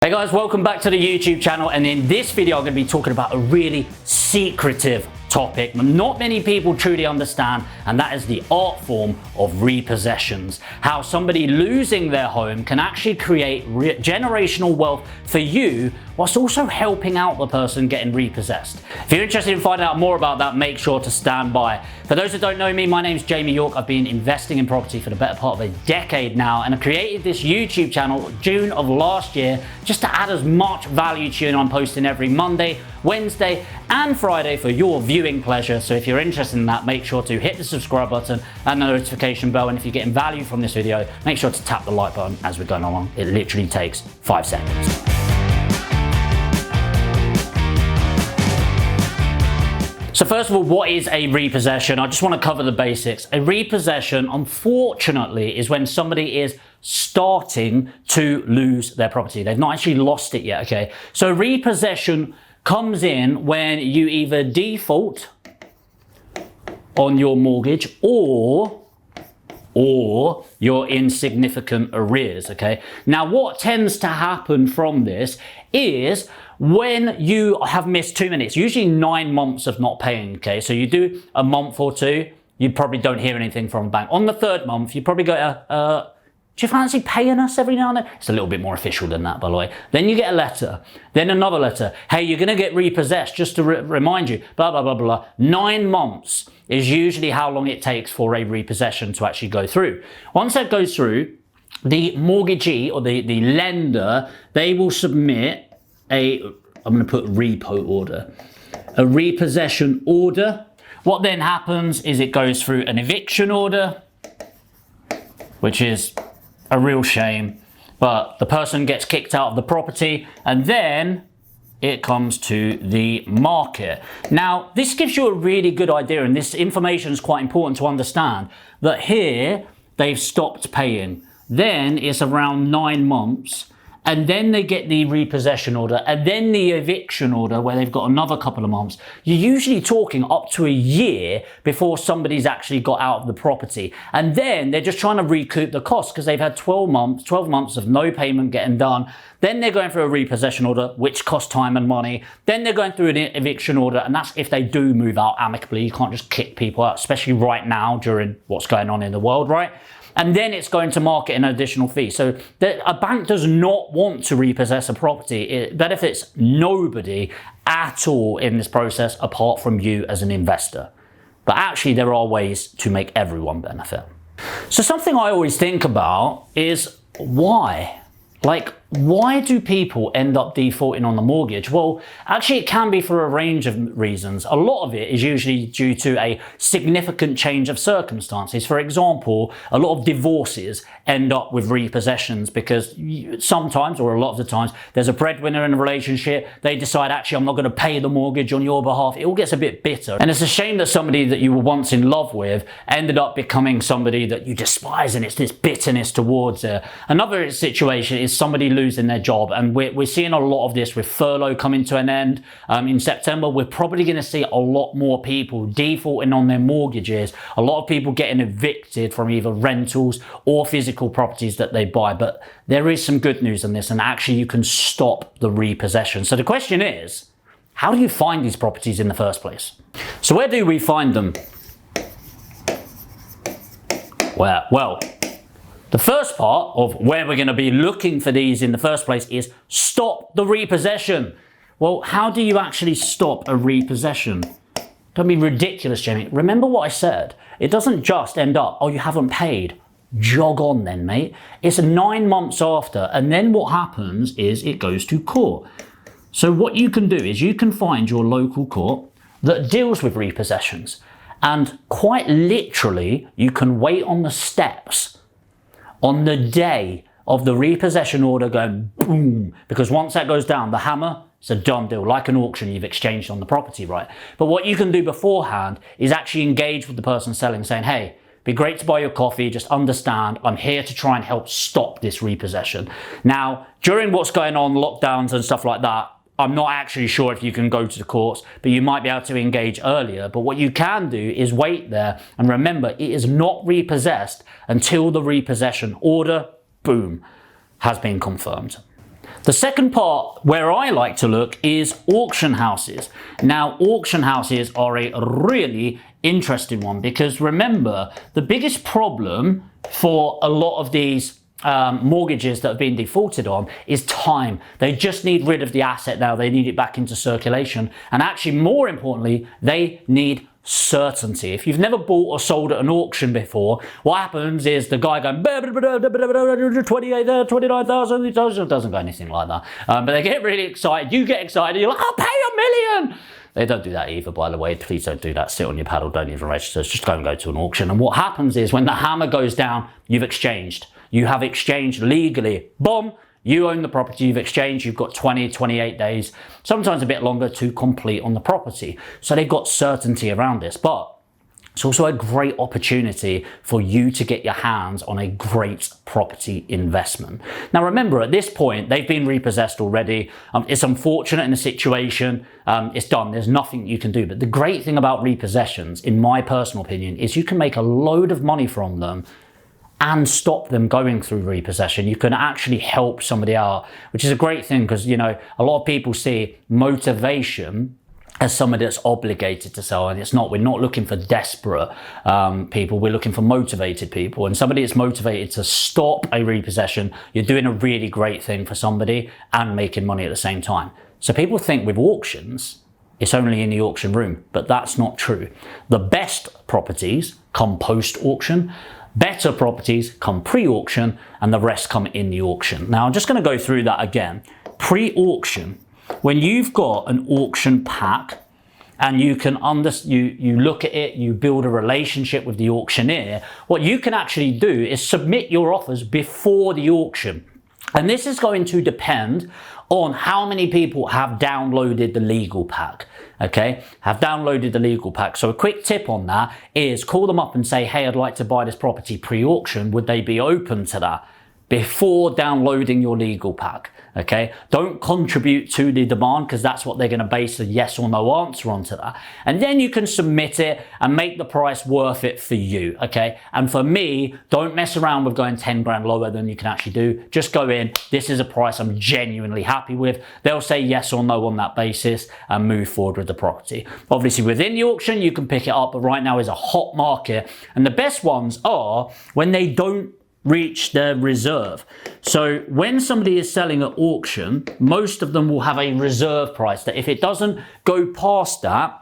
Hey guys, welcome back to the YouTube channel, and in this video I'm going to be talking about a really secretive topic not many people truly understand, and that is the art form of repossessions. How somebody losing their home can actually create generational wealth for you whilst also helping out the person getting repossessed. If you're interested in finding out more about that, make sure to stand by. For those that don't know me, my name's Jamie York. I've been investing in property for the better part of a decade now, and I created this YouTube channel June of last year just to add as much value to you, and I'm posting every Monday, Wednesday and Friday for your viewing pleasure. So if you're interested in that, make sure to hit the subscribe button and the notification bell, and if you're getting value from this video, make sure to tap the like button as we're going along. It literally takes 5 seconds. So first of all, what is a repossession? I just want to cover the basics. A repossession, unfortunately, is when somebody is starting to lose their property. They've not actually lost it yet, okay? So repossession comes in when you either default on your mortgage or you're in significant arrears, okay? Now, what tends to happen from this is when you have missed 2 minutes, usually 9 months of not paying, okay? So you do a month or two, you probably don't hear anything from the bank. On the third month, you probably go, do you fancy paying us every now and then? It's a little bit more official than that, by the way. Then you get a letter, then another letter. Hey, you're gonna get repossessed, just to remind you, blah, blah, blah, blah. 9 months is usually how long it takes for a repossession to actually go through. Once that goes through, the mortgagee or the lender, they will submit I'm gonna put repo order, a repossession order. What then happens is it goes through an eviction order, which is a real shame, but the person gets kicked out of the property, and then it comes to the market. Now, this gives you a really good idea, and this information is quite important to understand, that here they've stopped paying. Then it's around 9 months, and then they get the repossession order, and then the eviction order where they've got another couple of months. You're usually talking up to a year before somebody's actually got out of the property. And then they're just trying to recoup the costs because they've had 12 months of no payment getting done. Then they're going through a repossession order, which costs time and money. Then they're going through an eviction order, and that's if they do move out amicably. You can't just kick people out, especially right now during what's going on in the world, right? And then it's going to market an additional fee. So a bank does not want to repossess a property. It benefits nobody at all in this process apart from you as an investor. But actually there are ways to make everyone benefit. So something I always think about is why? Like, why do people end up defaulting on the mortgage? Well, actually it can be for a range of reasons. A lot of it is usually due to a significant change of circumstances. For example, a lot of divorces end up with repossessions because sometimes, or a lot of the times, there's a breadwinner in a relationship. They decide, actually, I'm not going to pay the mortgage on your behalf. It all gets a bit bitter. And it's a shame that somebody that you were once in love with ended up becoming somebody that you despise, and it's this bitterness towards it. Another situation is somebody losing their job, and we're seeing a lot of this with furlough coming to an end in September. We're probably going to see a lot more people defaulting on their mortgages, a lot of people getting evicted from either rentals or physical properties that they buy. But there is some good news in this, and actually you can stop the repossession. So the question is, how do you find these properties in the first place? So where do we find them? Well, the first part of where we're going to be looking for these in the first place is stop the repossession. Well, how do you actually stop a repossession? Don't be ridiculous, Jamie. Remember what I said. It doesn't just end up, oh, you haven't paid. Jog on then, mate. It's 9 months after, and then what happens is it goes to court. So what you can do is you can find your local court that deals with repossessions, and quite literally you can wait on the steps on the day of the repossession order going boom, because once that goes down, the hammer, it's a done deal. Like an auction, you've exchanged on the property, right? But what you can do beforehand is actually engage with the person selling, saying, hey, be great to buy your coffee, just understand I'm here to try and help stop this repossession. Now, during what's going on, lockdowns and stuff like that, I'm not actually sure if you can go to the courts, but you might be able to engage earlier. But what you can do is wait there, and remember, it is not repossessed until the repossession order, boom, has been confirmed. The second part where I like to look is auction houses. Now, auction houses are a really interesting one because remember, the biggest problem for a lot of these mortgages that have been defaulted on is time. They just need rid of the asset now. They need it back into circulation. And actually, more importantly, they need certainty. If you've never bought or sold at an auction before, what happens is the guy going 28, 29,000, it doesn't go anything like that. But they get really excited. You get excited. You're like, I'll pay $1 million. They don't do that either, by the way. Please don't do that. Sit on your paddle. Don't even register. Just go and go to an auction. And what happens is when the hammer goes down, you've exchanged. You have exchanged legally. Boom. You own the property, you've exchanged, you've got 20, 28 days, sometimes a bit longer to complete on the property. So they've got certainty around this, but it's also a great opportunity for you to get your hands on a great property investment. Now remember, at this point, they've been repossessed already. It's unfortunate in the situation. It's done. There's nothing you can do. But the great thing about repossessions, in my personal opinion, is you can make a load of money from them and stop them going through repossession. You can actually help somebody out, which is a great thing because, you know, a lot of people see motivation as somebody that's obligated to sell, and it's not. We're not looking for desperate people. We're looking for motivated people, and somebody that's motivated to stop a repossession, you're doing a really great thing for somebody and making money at the same time. So people think with auctions, it's only in the auction room, but that's not true. The best properties come post-auction. Better properties come pre-auction and the rest come in the auction. Now, I'm just going to go through that again. Pre-auction, when you've got an auction pack and you can you look at it, you build a relationship with the auctioneer, what you can actually do is submit your offers before the auction. And this is going to depend on how many people have downloaded the legal pack, okay? Have downloaded the legal pack. So a quick tip on that is call them up and say, hey, I'd like to buy this property pre-auction. Would they be open to that? Before downloading your legal pack, okay? Don't contribute to the demand because that's what they're going to base a yes or no answer onto that. And then you can submit it and make the price worth it for you, okay? And for me, don't mess around with going 10 grand lower than you can actually do. Just go in, this is a price I'm genuinely happy with. They'll say yes or no on that basis and move forward with the property. Obviously within the auction, you can pick it up, but right now is a hot market. And the best ones are when they don't reach their reserve. So when somebody is selling at auction, most of them will have a reserve price that if it doesn't go past that,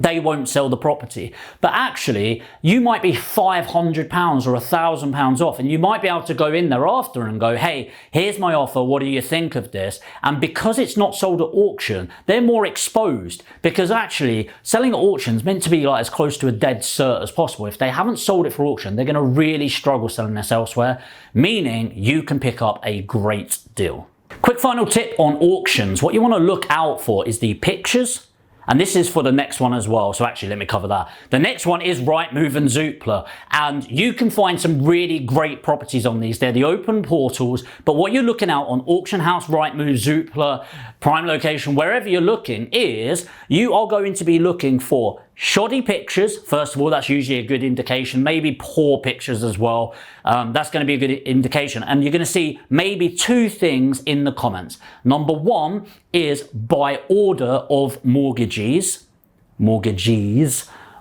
they won't sell the property. But actually, you might be £500 or £1,000 off, and you might be able to go in there after and go, hey, here's my offer, what do you think of this? And because it's not sold at auction, they're more exposed, because actually selling at auction is meant to be like as close to a dead cert as possible. If they haven't sold it for auction, they're going to really struggle selling this elsewhere, meaning you can pick up a great deal. Quick final tip on auctions. What you want to look out for is the pictures. And this is for the next one as well. So actually, let me cover that. The next one is Rightmove and Zoopla. And you can find some really great properties on these. They're the open portals. But what you're looking at on Auction House, Rightmove, Zoopla, Prime Location, wherever you're looking is you are going to be looking for shoddy pictures. First of all, that's usually a good indication. Maybe poor pictures as well. That's going to be a good indication. And you're going to see maybe two things in the comments. Number one is by order of mortgagees,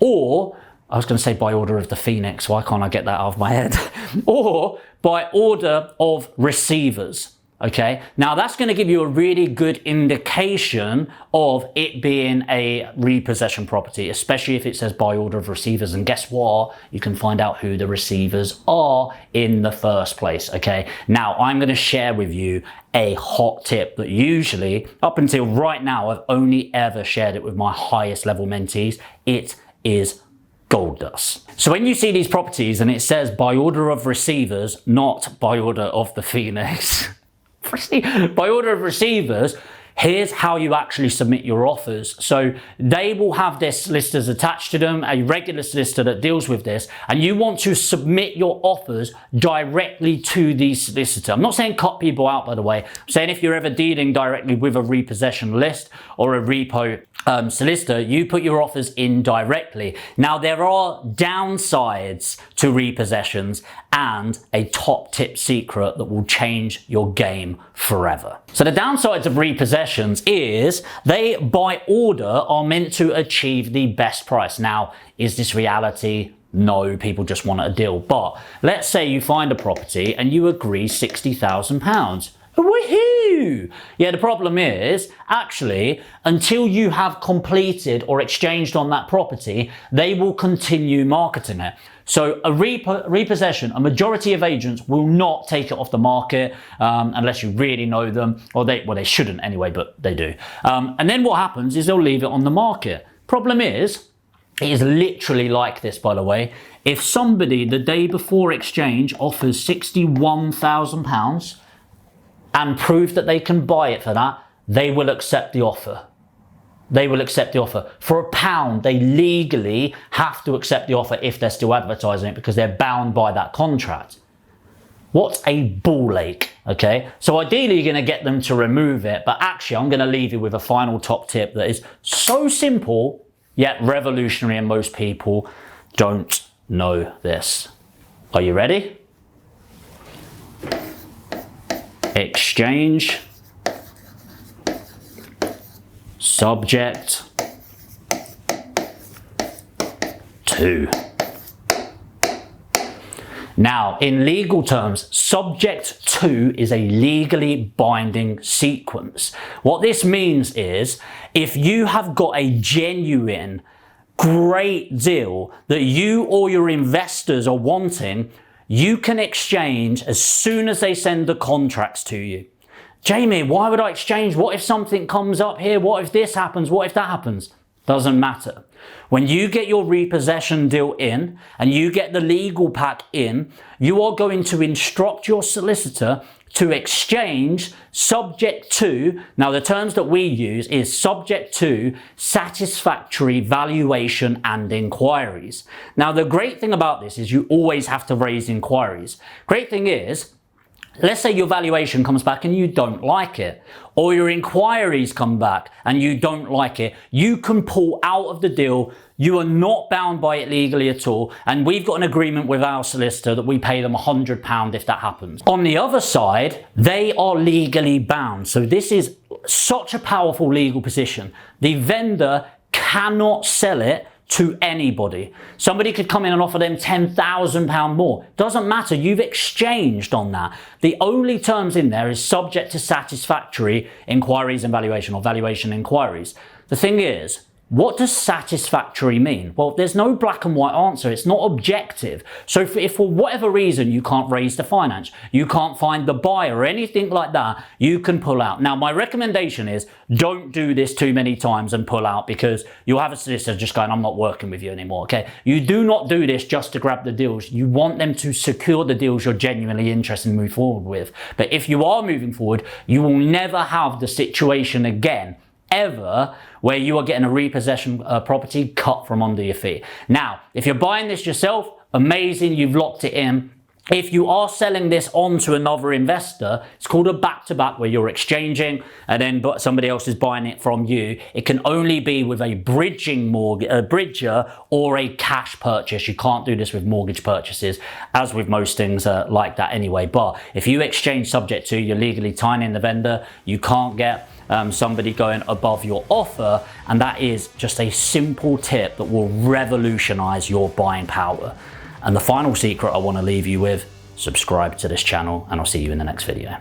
or I was going to say by order of the Phoenix. Why can't I get that out of my head? Or by order of receivers. Okay, now that's going to give you a really good indication of it being a repossession property, especially if it says by order of receivers. And guess what? You can find out who the receivers are in the first place. Okay, now I'm going to share with you a hot tip that usually, up until right now, I've only ever shared it with my highest level mentees. It is gold dust. So when you see these properties and it says by order of receivers, not by order of the Phoenix, by order of receivers, here's how you actually submit your offers. So they will have their solicitors attached to them, a regular solicitor that deals with this, and you want to submit your offers directly to the solicitor. I'm not saying cut people out, by the way. I'm saying if you're ever dealing directly with a repossession list or a repo solicitor, you put your offers in directly. Now, there are downsides to repossessions and a top tip secret that will change your game forever. So the downsides of repossessions is they, by order, are meant to achieve the best price. Now, is this reality? No, people just want a deal. But let's say you find a property and you agree £60,000. Woohoo! Yeah, the problem is, actually, until you have completed or exchanged on that property, they will continue marketing it. So a repossession, a majority of agents will not take it off the market unless you really know them, or they shouldn't anyway, but they do. And then what happens is they'll leave it on the market. Problem is, it is literally like this, by the way. If somebody the day before exchange offers £61,000 and prove that they can buy it for that, they will accept the offer. They will accept the offer. For £1, they legally have to accept the offer if they're still advertising it, because they're bound by that contract. What a ball ache, okay? So ideally, you're going to get them to remove it, but actually, I'm going to leave you with a final top tip that is so simple, yet revolutionary, and most people don't know this. Are you ready? Exchange, subject to. Now, in legal terms, subject to is a legally binding sequence. What this means is, if you have got a genuine, great deal that you or your investors are wanting, you can exchange as soon as they send the contracts to you. Jamie, why would I exchange? What if something comes up here? What if this happens? What if that happens? Doesn't matter. When you get your repossession deal in and you get the legal pack in, you are going to instruct your solicitor to exchange subject to, now the terms that we use is subject to satisfactory valuation and inquiries. Now the great thing about this is you always have to raise inquiries. Great thing is, let's say your valuation comes back and you don't like it, or your inquiries come back and you don't like it, you can pull out of the deal. You are not bound by it legally at all, and we've got an agreement with our solicitor that we pay them £100 if that happens. On the other side, they are legally bound. So this is such a powerful legal position. The vendor cannot sell it to anybody. Somebody could come in and offer them £10,000 more. Doesn't matter, you've exchanged on that. The only terms in there is subject to satisfactory inquiries and valuation, or valuation inquiries. The thing is, what does satisfactory mean? Well, there's no black and white answer. It's not objective. So if for whatever reason you can't raise the finance, you can't find the buyer or anything like that, you can pull out. Now, my recommendation is don't do this too many times and pull out, because you'll have a solicitor just going, I'm not working with you anymore, okay? You do not do this just to grab the deals. You want them to secure the deals you're genuinely interested in moving forward with. But if you are moving forward, you will never have the situation again, ever, where you are getting a repossession property cut from under your feet. Now, if you're buying this yourself, amazing, you've locked it in. If you are selling this on to another investor, it's called a back-to-back, where you're exchanging and then somebody else is buying it from you. It can only be with a bridging bridger or a cash purchase. You can't do this with mortgage purchases, as with most things like that anyway. But if you exchange subject to, you're legally tying in the vendor. You can't get somebody going above your offer, and that is just a simple tip that will revolutionize your buying power. And the final secret I want to leave you with, subscribe to this channel, and I'll see you in the next video.